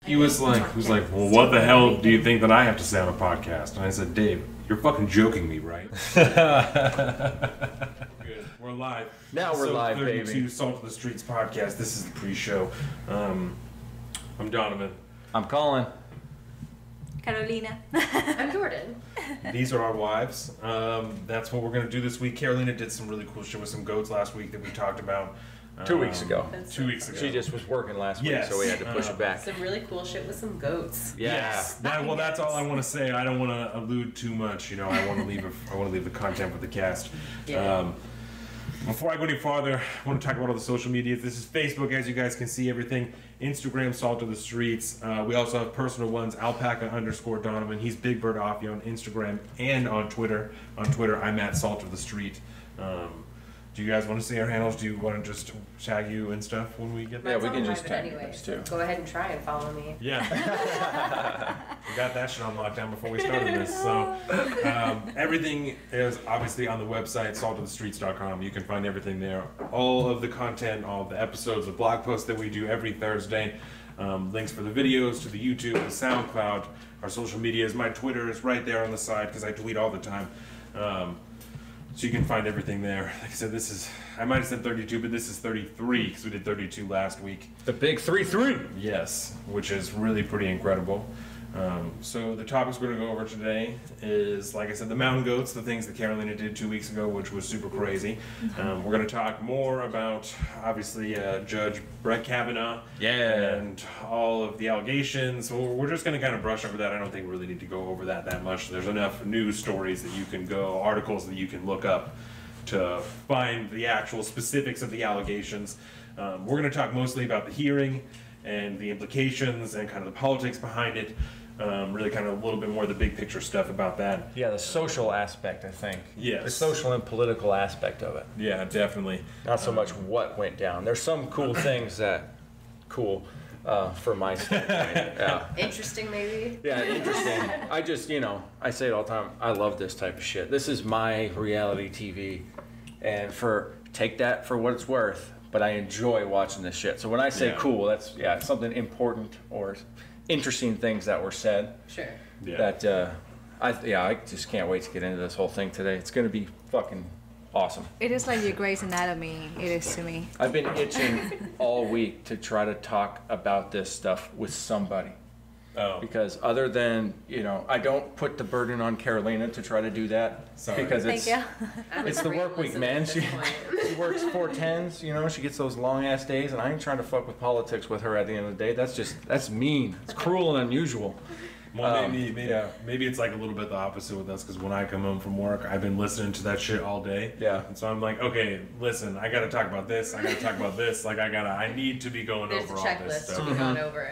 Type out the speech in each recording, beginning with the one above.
He was like, well, what the hell do you think that I have to say on a podcast? And I said, Dave, you're fucking joking me, right? Good. We're live. Now we're live, 32, baby. Salt of the Streets podcast. This is the pre-show. I'm Donovan. I'm Colin. Carolina. I'm Jordyn. These are our wives. That's what we're going to do this week. Carolina did some really cool shit with some goats last week that we talked about. 2 weeks ago. 2 weeks ago. She just was working last week, Yes. so we had to push it back. Some really cool shit with some goats. Yeah. Yes. That's all I want to say. I don't want to allude too much. You know, I want to leave the content with the cast. Yeah. Before I go any farther, I want to talk about all the social medias. This is Facebook, as you guys can see everything. Instagram, Salt of the Streets. We also have personal ones, Alpaca_Donovan. He's Big Bird Offie on Instagram and on Twitter. On Twitter, I'm at Salt of the Street. Do you guys want to say our handles? Do you want to just tag you and stuff when we get there? Yeah, we can just tag anyway, us too. Go ahead and try and follow me. Yeah. We got that shit on lockdown before we started this. So everything is obviously on the website, saltofthestreets.com. You can find everything there. All of the content, all of the episodes, the blog posts that we do every Thursday. Links for the videos to the YouTube, the SoundCloud, our social medias. My Twitter is right there on the side because I tweet all the time. So you can find everything there. Like I said, I might have said 32, but this is 33 because we did 32 last week. The big 3-3. Yes, which is really pretty incredible. So the topics we're going to go over today is, like I said, the mountain goats, the things that Carolina did 2 weeks ago, which was super crazy. We're going to talk more about, obviously, Judge Brett Kavanaugh and all of the allegations. So we're just going to kind of brush over that. I don't think we really need to go over that much. There's enough news stories that you can go, articles that you can look up to find the actual specifics of the allegations. We're going to talk mostly about the hearing and the implications and kind of the politics behind it. Really kind of a little bit more of the big picture stuff about that. Yeah, the social aspect, I think. Yes. The social and political aspect of it. Yeah, definitely. Not so much what went down. There's some cool things that, for my standpoint. Yeah. Interesting, maybe? Yeah, interesting. I just, I say it all the time. I love this type of shit. This is my reality TV. And take that for what it's worth. But I enjoy watching this shit. So when I say cool, that's something important or interesting things that were said. Sure. Yeah. That I just can't wait to get into this whole thing today. It's gonna be fucking awesome. It is like your Grey's Anatomy. It is to me. I've been itching all week to try to talk about this stuff with somebody. Oh. Because other than, I don't put the burden on Carolina to try to do that. Sorry. Because Thank you. it's the work week, man. She works 4/10s, she gets those long ass days, and I ain't trying to fuck with politics with her at the end of the day. That's mean. It's cruel and unusual. Well, maybe it's like a little bit the opposite with us, because when I come home from work, I've been listening to that shit all day. Yeah. And so I'm like, okay, listen, I got to talk about this. I got to talk about this. Like, I need to be going There's over a all this checklist stuff. to be gone over.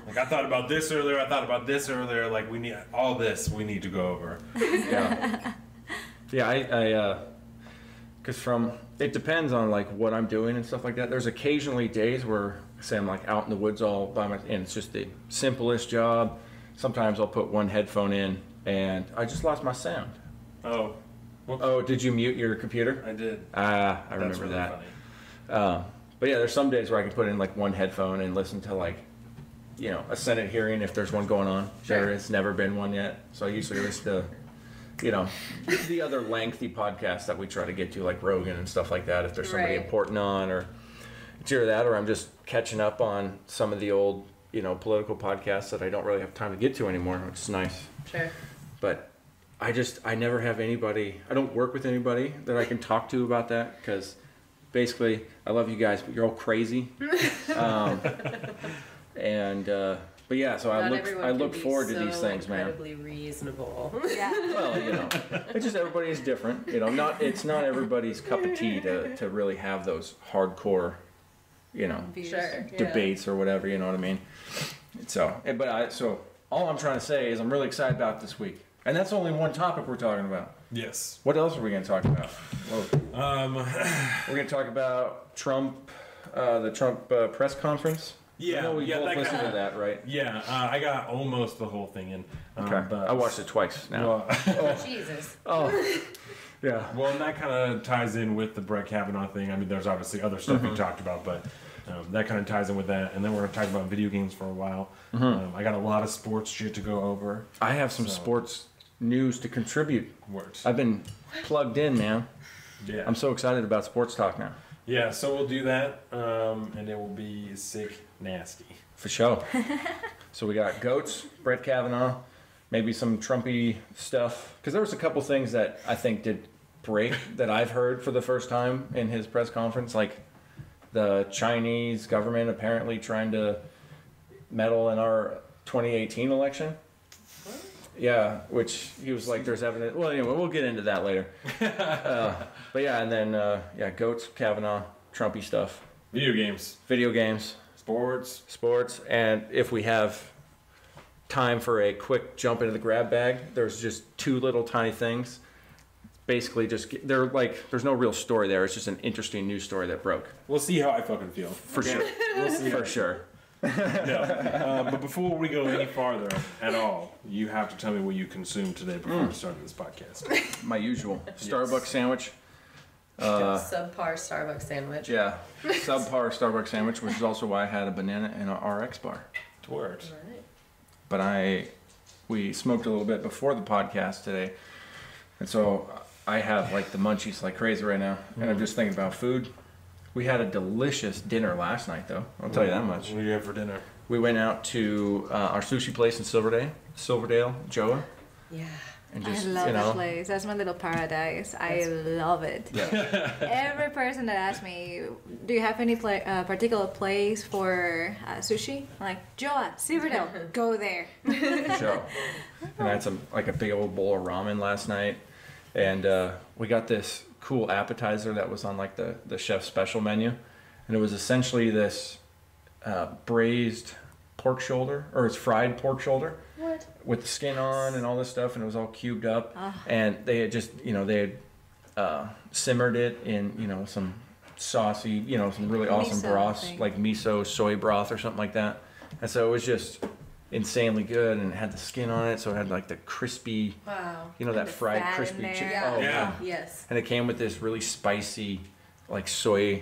Like, I thought about this earlier. I thought about this earlier. Like, we need all this. We need to go over. Yeah. Yeah, because it depends on like what I'm doing and stuff like that. There's occasionally days where, say, I'm like out in the woods all by myself, and it's just the simplest job. Sometimes I'll put one headphone in, and I just lost my sound. Oh. Whoops. Oh, did you mute your computer? I did. I That's remember really that. funny. But yeah, there's some days where I can put in like one headphone and listen to like, a Senate hearing if there's one going on. Sure. There has never been one yet, so I usually listen to, the other lengthy podcasts that we try to get to, like Rogan and stuff like that. If there's somebody Right. important on, or it's either that, or I'm just catching up on some of the old, political podcasts that I don't really have time to get to anymore, which is nice. Sure. But I never have anybody, I don't work with anybody that I can talk to about that, because basically, I love you guys, but you're all crazy. But yeah, so I look forward to these things, man. Incredibly reasonable. Yeah. Well, it's just everybody is different. It's not everybody's cup of tea to really have those hardcore, Sure. debates or whatever. You know what I mean? So all I'm trying to say is I'm really excited about this week, and that's only one topic we're talking about. Yes. What else are we going to talk about? Um. We're going to talk about Trump, the Trump press conference. Yeah. I know we both listened to that, right? Yeah. I got almost the whole thing in. Okay. But I watched it twice now. Jesus. Oh. Yeah. Well, and that kind of ties in with the Brett Kavanaugh thing. I mean, there's obviously other stuff we talked about, but That kind of ties in with that. And then we're going to talk about video games for a while. I got a lot of sports shit to go over. I have some sports news to contribute. Words. I've been plugged in, man. Yeah. I'm so excited about sports talk now. Yeah, so we'll do that, and it will be sick nasty. For sure. So we got goats, Brett Kavanaugh, maybe some Trumpy stuff. Because there was a couple things that I think did break that I've heard for the first time in his press conference, like the Chinese government apparently trying to meddle in our 2018 election. Yeah, which he was like, there's evidence. Well, anyway, we'll get into that later. But yeah, and then, goats, Kavanaugh, Trumpy stuff. Video games. Video games. Sports. And if we have time for a quick jump into the grab bag, there's just two little tiny things. Basically, they're like, there's no real story there. It's just an interesting news story that broke. We'll see how I fucking feel. For sure. We'll see. For sure. No. But before we go any farther at all, you have to tell me what you consumed today before we started this podcast. My usual Starbucks sandwich. Subpar Starbucks sandwich. Yeah, subpar Starbucks sandwich, which is also why I had a banana and an RX bar. Word. Right. But we smoked a little bit before the podcast today, and so I have like the munchies like crazy right now, and I'm just thinking about food. We had a delicious dinner last night, though. I'll tell you that much. What did you have for dinner? We went out to our sushi place in Silverdale, Joa. Yeah. And I just, love that place. That's my little paradise. I love it. Yeah. Every person that asks me, do you have any particular place for sushi? I'm like, Joa, Silverdale, go there. Show. And I had a big old bowl of ramen last night, and we got this cool appetizer that was on like the chef's special menu, and it was essentially this braised pork shoulder, or it's fried pork shoulder. What? With the skin on and all this stuff, and it was all cubed up, and they had just simmered it in some saucy, some really awesome Miso broths, thing. like miso soy broth or something like that, and so it was just insanely good, and it had the skin on it, so it had like the crispy, Wow. that the fried fat in crispy there. chicken. Yeah. Oh, Yeah. Yes. and it came with this really spicy, like soy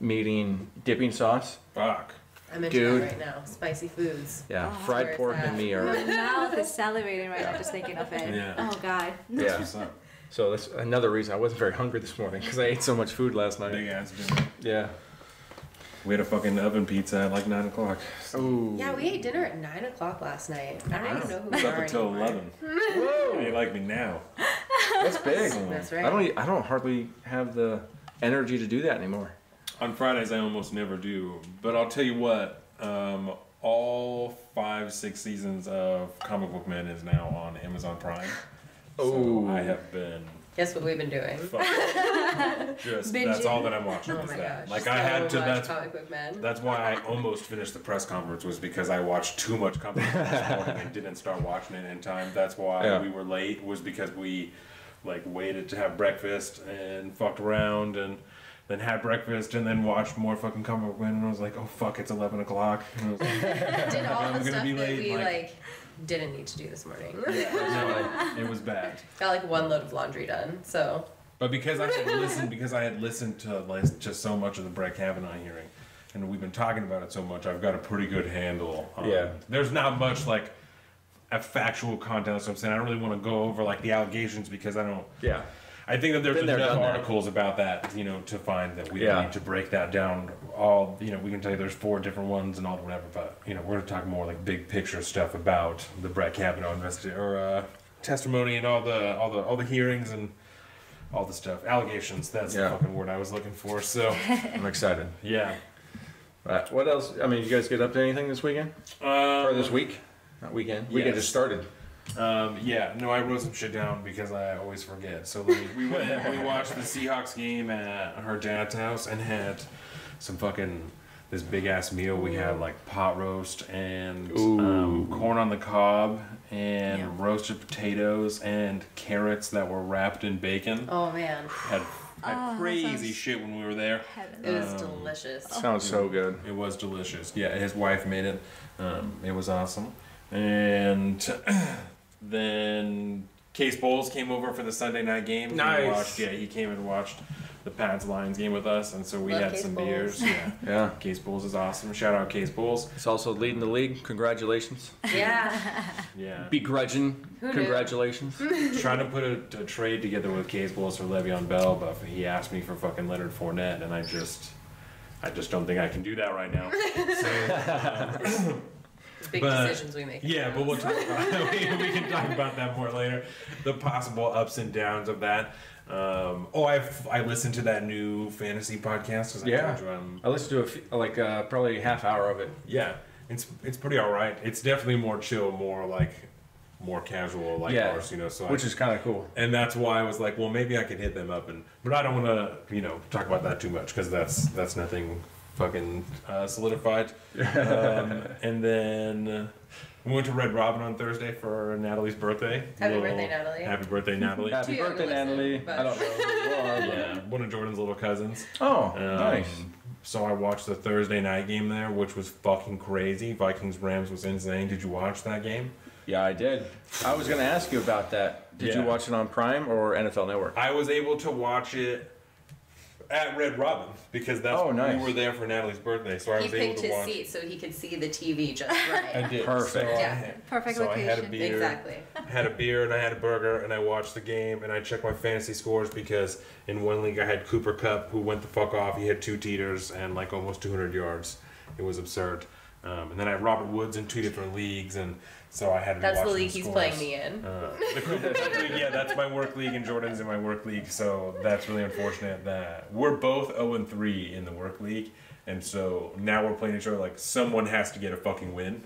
dipping sauce. Fuck. I'm into Dude. that right now. Spicy foods. Yeah, Oh, fried where's pork that? and me are. My mouth is salivating right now just thinking of it. Yeah. Oh, God. Yeah. What's up? So that's another reason I wasn't very hungry this morning, because I ate so much food last night. Big ass dinner. Yeah. We had a fucking oven pizza at like 9 o'clock. Ooh. Yeah, we ate dinner at 9 o'clock last night. I don't even know who It's we up are until anymore. 11. Whoa. How you like me now? That's big. That's right. I don't hardly have the energy to do that anymore. On Fridays, I almost never do. But I'll tell you what, all 5-6 seasons of Comic Book Men is now on Amazon Prime. Oh. So I have been Guess what we've been doing? just Binging. that's all that I'm watching Oh is my that. gosh. Like so I had to much that's Comic Book Men. that's why I almost finished the press conference, was because I watched too much Comic Book Men this morning and didn't start watching it in time. That's why Yeah. we were late, was because we like waited to have breakfast and fucked around and then had breakfast and then watched more fucking Comic Book Men, and I was like, oh fuck, it's 11 o'clock. And I was like, Did all I'm the gonna stuff be that late, we like- didn't need to do this morning. no, it was bad. Got like one load of laundry done. So But because I had listened to so much of the Brett Kavanaugh hearing, and we've been talking about it so much, I've got a pretty good handle on Yeah. There's not much like a factual content, that's what I'm saying. I don't really want to go over like the allegations, because I don't. Yeah. I think that there's Been there, enough done that. articles about that, to find that we Yeah. don't need to break that down. All we can tell you there's 4 different ones and all whatever, but we're gonna talk more like big picture stuff about the Brett Kavanaugh testimony and all the hearings and all the stuff. Allegations. That's Yeah. the fucking word I was looking for. So I'm excited. yeah. What else? I mean, you guys get up to anything this weekend? Or this week? Not weekend. Weekend yes. just started. Yeah, no, I wrote some shit down because I always forget. So we watched the Seahawks game at her dad's house and had some this big ass meal. We had like pot roast and corn on the cob and roasted potatoes and carrots that were wrapped in bacon. oh man, Had crazy shit when we were there. it was delicious. Sounds so good. It was delicious. Yeah, his wife made it. It was awesome. And then Case Bowles came over for the Sunday night game. Nice. He came and watched the Pats Lions game with us, and so we Love had Case some Bowles. beers. Yeah. Yeah. Case Bowles is awesome. Shout out Case Bowles. It's also leading the league. Congratulations. Yeah. Yeah. Begrudging. Who knew? Congratulations. Trying to put a trade together with Case Bowles for Le'Veon Bell, but he asked me for fucking Leonard Fournette, and I just don't think I can do that right now. So, Big But- decisions we make. yeah, but we'll talk about we can talk about that more later. The possible ups and downs of that. I listened to that new fantasy podcast. 'Cause I Yeah. told you I'm- I listened to probably a half hour of it. yeah, it's pretty all right. It's definitely more chill, more casual like Yeah. ours, So Which is kind of cool. and that's why I was like, well, maybe I could hit them up, but I don't want to, talk about that too much because that's nothing fucking solidified. And then we went to Red Robin on Thursday for Natalie's birthday. Happy birthday, Natalie. Happy birthday, Natalie. Happy Too young birthday, to listen, Natalie. but- I don't know who you are, but- Yeah, one of Jordan's little cousins. Oh, Um, nice. So I watched the Thursday night game there, which was fucking crazy. Vikings Rams was insane. Did you watch that game? Yeah, I did. I was going to ask you about that. Did you Yeah. watch it on Prime or NFL Network? I was able to watch it at Red Robin because Oh, nice. we were there for Natalie's birthday, so I He was able picked to his watch. seat so he could see the TV just I right. did. Perfect. So Yeah. Perfect I had a location. beer. Exactly. Had a beer and I had a burger and I watched the game and I checked my fantasy scores because in one league I had Cooper Kupp who went the fuck off. He had 2 teeters and like almost 200 yards. It was absurd. And then I had Robert Woods in 2 different leagues and so I had to That's watch the some league he's scores. playing me in. The Cooper Kupp league, yeah, that's my work league and Jordan's in my work league, so that's really unfortunate that we're both 0-3 in the work league. And so now we're playing each other like someone has to get a fucking win,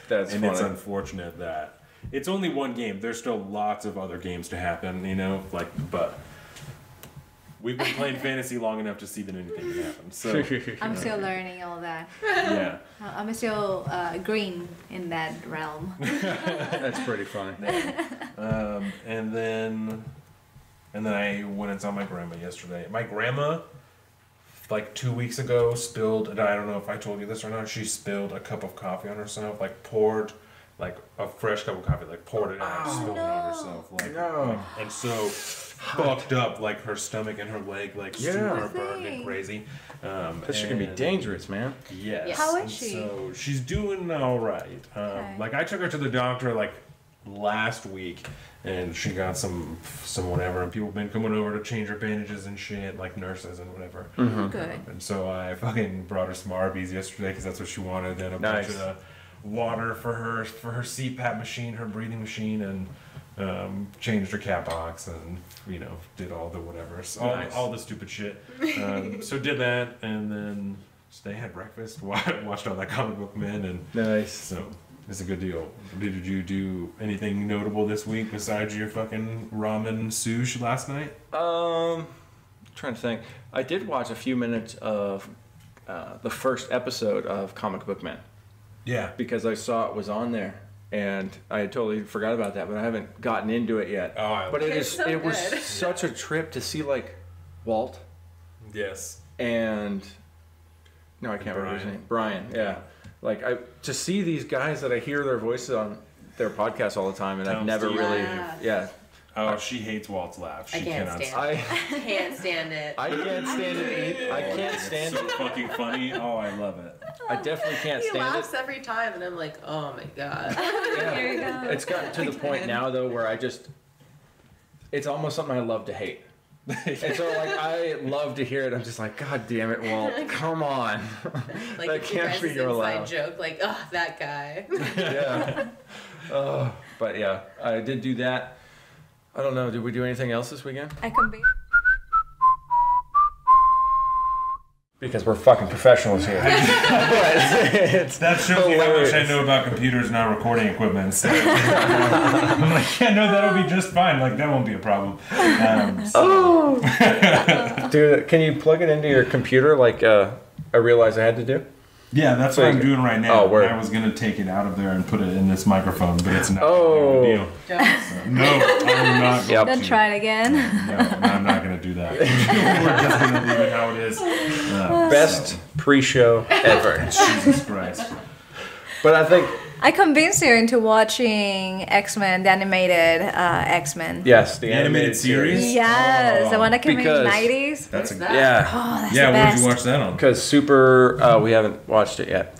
That's and it's funny. unfortunate that it's only one game. There's still lots of other games to happen, but we've been playing fantasy long enough to see that anything can happen. So I'm still learning all that. yeah. I'm still green in that realm. That's pretty funny. And then I went and saw my grandma yesterday. My grandma, like 2 weeks ago, spilled, and I don't know if I told you this or not, she spilled a cup of coffee on herself, like poured, like a fresh cup of coffee, like poured it out and spilled it on herself. And so fucked up, like her stomach and her leg, like super burned and crazy. That shit can be dangerous, man. Yes. Yeah. How is And she? So she's doing all right. Okay. Like I took her to the doctor like last week, and she got some whatever, and people have been coming over to change her bandages and shit, like nurses and whatever. Good. And so I fucking brought her some Arby's yesterday because that's what she wanted, and a bunch Nice. of water for her CPAP machine, her breathing machine, and changed her cat box and did all the whatever, Nice. all the stupid shit. So did that, and then today had breakfast, watched all that comic book men, and Nice. so it's a good deal. Did you do anything notable this week besides your fucking ramen sushi last night? Trying to think. I did watch a few minutes of the first episode of Comic Book Men Yeah. because I saw it was on there. And I had totally forgot about that, but I haven't gotten into it yet. Oh, But It's so it was good. such a trip to see like Walt yes. and no, I can't remember his Brian. name. Brian, yeah. Like to see these guys that I hear their voices on their podcast all the time, and I've Tom never Steve. really, Yeah. Oh, she hates Walt's laugh. She I can't cannot stand I Can't stand it. I can't stand it. I can't It's stand so it. fucking funny. Oh, I love it. I definitely can't He stand laughs it. every time, and I'm like, oh my god. Here you go. It's gotten to the point now though where it's almost something I love to hate. And so like I love to hear it. I'm just like, God damn it, Walt, come on. Like That it's can't your be guys' your inside allowed. joke, like, oh, that guy. Yeah. But yeah, I did do that. I don't know. Did we do anything else this weekend? I can be. Because we're fucking professionals here. It's That shows you how much hilarious. I know about computers and our recording equipment. So. I'm like, yeah, no, that'll be just fine. Like, that won't be a problem. Dude, can you plug it into your computer like I realized I had to do? Yeah, that's what I'm doing right now. Oh, word. I was going to take it out of there and put it in this microphone, but it's not Oh. a deal. Don't. No, I'm not going Yep. Then to. try it again. No, I'm not going to do that. We're just going to leave it how it is. Best pre-show ever. Jesus Christ. But I think I convinced you into watching X-Men, the animated X-Men. yes, the animated series? Yes, the one that came in the Because- 90s. That's a What's that? yeah, Oh, that's yeah. the Where best. did you watch that on? because we haven't watched it yet.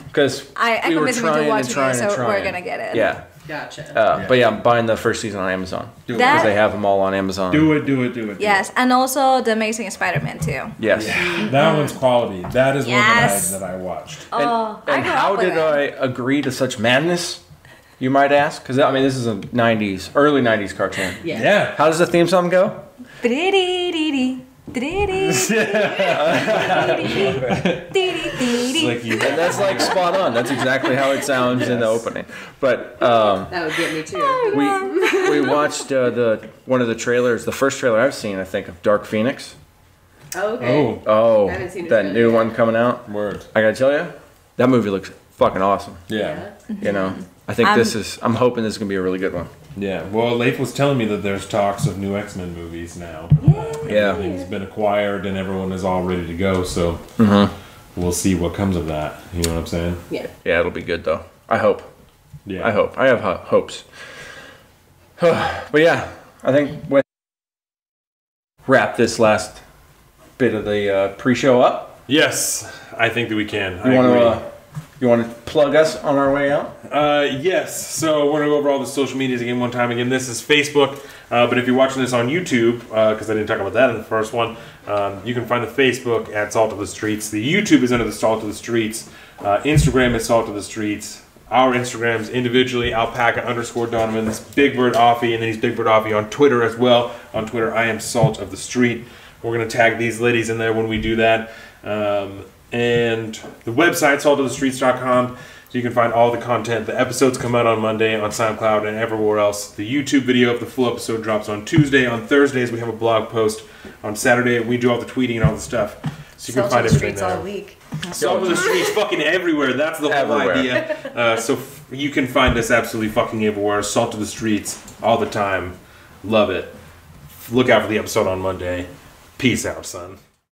Because I we were convinced him into trying and watching trying it, and so we're trying. gonna get it. Yeah. Gotcha. But yeah, I'm buying the first season on Amazon. Do it. That- Because they have them all on Amazon. Do it. Do it. Do it. do Yes, and also The Amazing Spider-Man too. Yes. it. That one's quality. That is Yes. one that I watched. And, Oh, I and grew how up with did it. I agree to such madness? You might ask, because I mean this is a early '90s cartoon. Yeah. How does the theme song go? Like you. And that's like spot on. That's exactly how it sounds in the opening. But That would get me too. we watched one of the trailers, the first trailer I've seen, I think, of Dark Phoenix. Okay. Oh, Oh, I haven't seen it that yet. new one coming out. word. I gotta tell you, that movie looks fucking awesome. Yeah. You know, I think I'm hoping this is gonna be a really good one. Yeah. Well, Leif was telling me that there's talks of new X-Men movies now. Yeah. Everything's been acquired and everyone is all ready to go. So we'll see what comes of that. You know what I'm saying? Yeah. Yeah, it'll be good though. I hope. Yeah. I hope. I have hopes. But yeah, I think we wrap this last bit of the pre-show up. Yes, I think that we can. You want to plug us on our way out? Yes. So we're gonna go over all the social medias again one time. Again, this is Facebook. But if you're watching this on YouTube, because I didn't talk about that in the first one, you can find the Facebook at Salt of the Streets. The YouTube is under the Salt of the Streets. Instagram is Salt of the Streets. Our Instagrams individually, Alpaca_Donovan, this Big Bird Offie, and then he's Big Bird Offie on Twitter as well. On Twitter, I am Salt of the Street. We're gonna tag these ladies in there when we do that. And the website, saltofthestreets.com, so you can find all the content. The episodes come out on Monday on SoundCloud and everywhere else. The YouTube video of the full episode drops on Tuesday. On Thursdays, we have a blog post. On Saturday, we do all the tweeting and all the stuff. So you can find everything there. all week. Salt of the Streets fucking everywhere. That's the whole Everywhere. idea. So you can find us absolutely fucking everywhere. Salt of the Streets all the time. Love it. Look out for the episode on Monday. Peace out, son.